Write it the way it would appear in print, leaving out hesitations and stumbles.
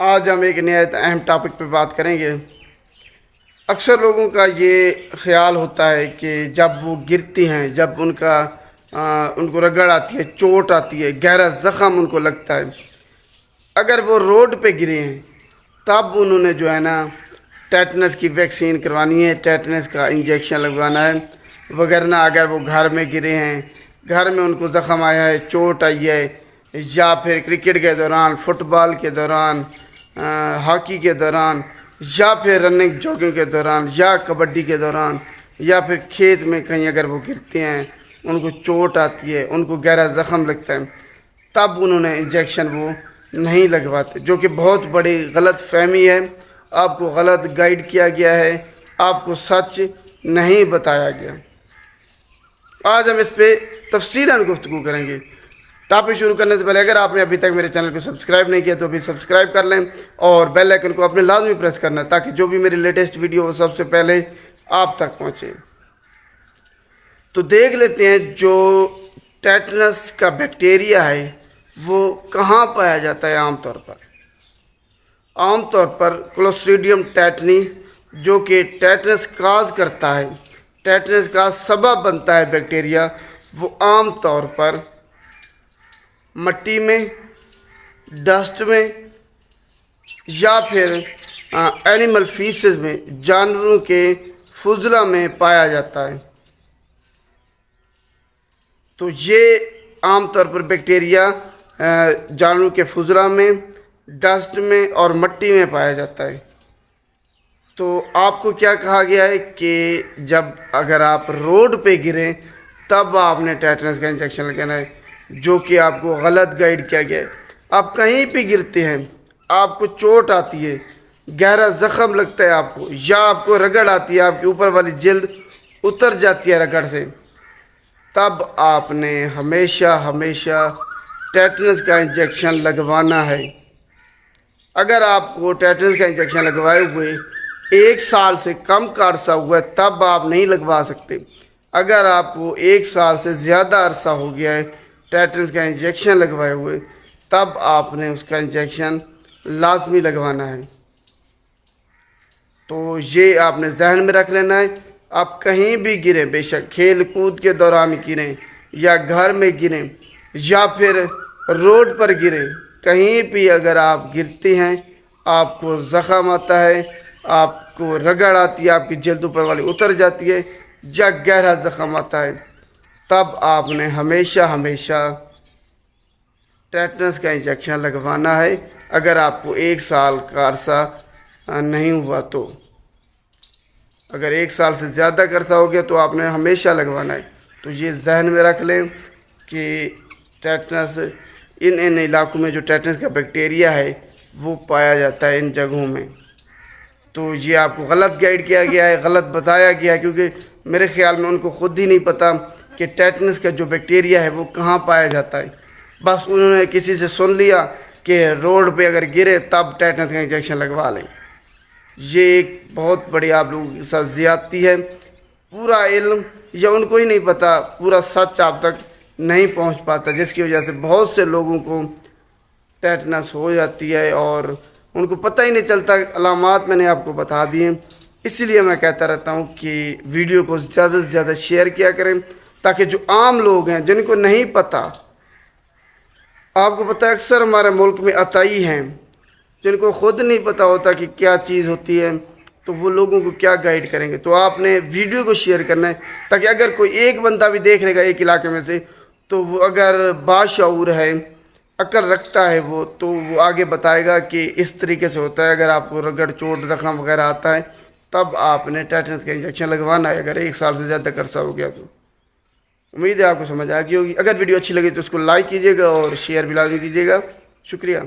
آج ہم ایک نہایت اہم ٹاپک پہ بات کریں گے۔ اکثر لوگوں کا یہ خیال ہوتا ہے کہ جب وہ گرتی ہیں، جب ان کو رگڑ آتی ہے، چوٹ آتی ہے، گہرا زخم ان کو لگتا ہے، اگر وہ روڈ پہ گرے ہیں تب انہوں نے جو ہے نا ٹیٹنس کی ویکسین کروانی ہے، ٹیٹنس کا انجیکشن لگوانا ہے، وگرنہ اگر وہ گھر میں گرے ہیں، گھر میں ان کو زخم آیا ہے، چوٹ آئی ہے، یا پھر کرکٹ کے دوران، فٹ بال کے دوران، ہاکی کے دوران، یا پھر رننگ جاگنگ کے دوران، یا کبڈی کے دوران، یا پھر کھیت میں کہیں اگر وہ گرتے ہیں، ان کو چوٹ آتی ہے، ان کو گہرا زخم لگتا ہے، تب انہوں نے انجیکشن وہ نہیں لگواتے، جو کہ بہت بڑی غلط فہمی ہے۔ آپ کو غلط گائیڈ کیا گیا ہے، آپ کو سچ نہیں بتایا گیا۔ آج ہم اس پہ تفصیلاً گفتگو کریں گے۔ ٹاپک شروع کرنے سے پہلے اگر آپ نے ابھی تک میرے چینل کو سبسکرائب نہیں کیا تو ابھی سبسکرائب کر لیں اور بیل آئیکن کو اپنے لازمی پریس کرنا تاکہ جو بھی میری لیٹسٹ ویڈیو وہ سب سے پہلے آپ تک پہنچے۔ تو دیکھ لیتے ہیں جو ٹیٹنس کا بیکٹیریا ہے وہ کہاں پایا جاتا ہے۔ عام طور پر کلوسٹریڈیم ٹیٹنی جو کہ ٹیٹنس کاز کرتا ہے، ٹیٹنس کا سبب بنتا ہے بیکٹیریا، وہ عام طور پر مٹی میں، ڈسٹ میں، یا پھر اینیمل فیسز میں، جانوروں کے فضلہ میں پایا جاتا ہے۔ تو یہ عام طور پر بیکٹیریا جانوروں کے فضلہ میں، ڈسٹ میں اور مٹی میں پایا جاتا ہے۔ تو آپ کو کیا کہا گیا ہے کہ جب اگر آپ روڈ پہ گریں تب آپ نے ٹیٹنس کا انجیکشن لگانا ہے، جو کہ آپ کو غلط گائیڈ کیا گیا ہے۔ آپ کہیں پہ گرتے ہیں، آپ کو چوٹ آتی ہے، گہرا زخم لگتا ہے آپ کو، یا آپ کو رگڑ آتی ہے، آپ کے اوپر والی جلد اتر جاتی ہے رگڑ سے، تب آپ نے ہمیشہ ٹیٹنس کا انجیکشن لگوانا ہے۔ اگر آپ کو ٹیٹنس کا انجیکشن لگوائے ہوئے 1 سال سے کم کا عرصہ ہوا ہے تب آپ نہیں لگوا سکتے۔ اگر آپ کو 1 سال سے زیادہ عرصہ ہو گیا ہے ٹیٹنس کا انجیکشن لگوائے ہوئے تب آپ نے اس کا انجیکشن لازمی لگوانا ہے۔ تو یہ آپ نے ذہن میں رکھ لینا ہے۔ آپ کہیں بھی گریں، بے شک کھیل کود کے دوران گریں، یا گھر میں گریں، یا پھر روڈ پر گریں، کہیں بھی اگر آپ گرتے ہیں، آپ کو زخم آتا ہے، آپ کو رگڑ آتی ہے، آپ کی جلد اوپر والی اتر جاتی ہے، یا گہرا زخم آتا ہے، تب آپ نے ہمیشہ ٹیٹنس کا انجیکشن لگوانا ہے۔ اگر آپ کو 1 سال کا عرصہ نہیں ہوا تو، اگر 1 سال سے زیادہ کا عرصہ ہو گیا تو آپ نے ہمیشہ لگوانا ہے۔ تو یہ ذہن میں رکھ لیں کہ ٹیٹنس ان علاقوں میں جو ٹیٹنس کا بیکٹیریا ہے وہ پایا جاتا ہے، ان جگہوں میں۔ تو یہ آپ کو غلط گائیڈ کیا گیا ہے، غلط بتایا گیا ہے، کیونکہ میرے خیال میں ان کو خود ہی نہیں پتہ کہ ٹیٹنس کا جو بیکٹیریا ہے وہ کہاں پایا جاتا ہے۔ بس انہوں نے کسی سے سن لیا کہ روڈ پہ اگر گرے تب ٹیٹنس کا انجیکشن لگوا لیں۔ یہ ایک بہت بڑی آپ لوگوں کے ساتھ زیادتی ہے۔ پورا علم یا ان کو ہی نہیں پتہ، پورا سچ آپ تک نہیں پہنچ پاتا، جس کی وجہ سے بہت سے لوگوں کو ٹیٹنس ہو جاتی ہے اور ان کو پتہ ہی نہیں چلتا۔ علامات میں نے آپ کو بتا دی ہیں، اس لیے میں کہتا رہتا ہوں کہ ویڈیو کو زیادہ سے زیادہ شیئر کیا کریں تاکہ جو عام لوگ ہیں جن کو نہیں پتہ، آپ کو پتہ ہے اکثر ہمارے ملک میں عطائی ہیں جن کو خود نہیں پتہ ہوتا کہ کیا چیز ہوتی ہے، تو وہ لوگوں کو کیا گائیڈ کریں گے۔ تو آپ نے ویڈیو کو شیئر کرنا ہے تاکہ اگر کوئی ایک بندہ بھی دیکھ لے گا ایک علاقے میں سے، تو وہ اگر باشعور ہے، عقل رکھتا ہے وہ، تو وہ آگے بتائے گا کہ اس طریقے سے ہوتا ہے۔ اگر آپ کو رگڑ، چوٹ، زخم وغیرہ آتا ہے تب آپ نے ٹیٹنس کا انجیکشن لگوانا ہے، اگر 1 سال سے زیادہ عرصہ ہو گیا تو۔ امید ہے آپ کو سمجھ آ گئی ہوگی۔ اگر ویڈیو اچھی لگی تو اس کو لائک کیجیے گا اور شیئر بھی لازمی کیجیے گا۔ شکریہ۔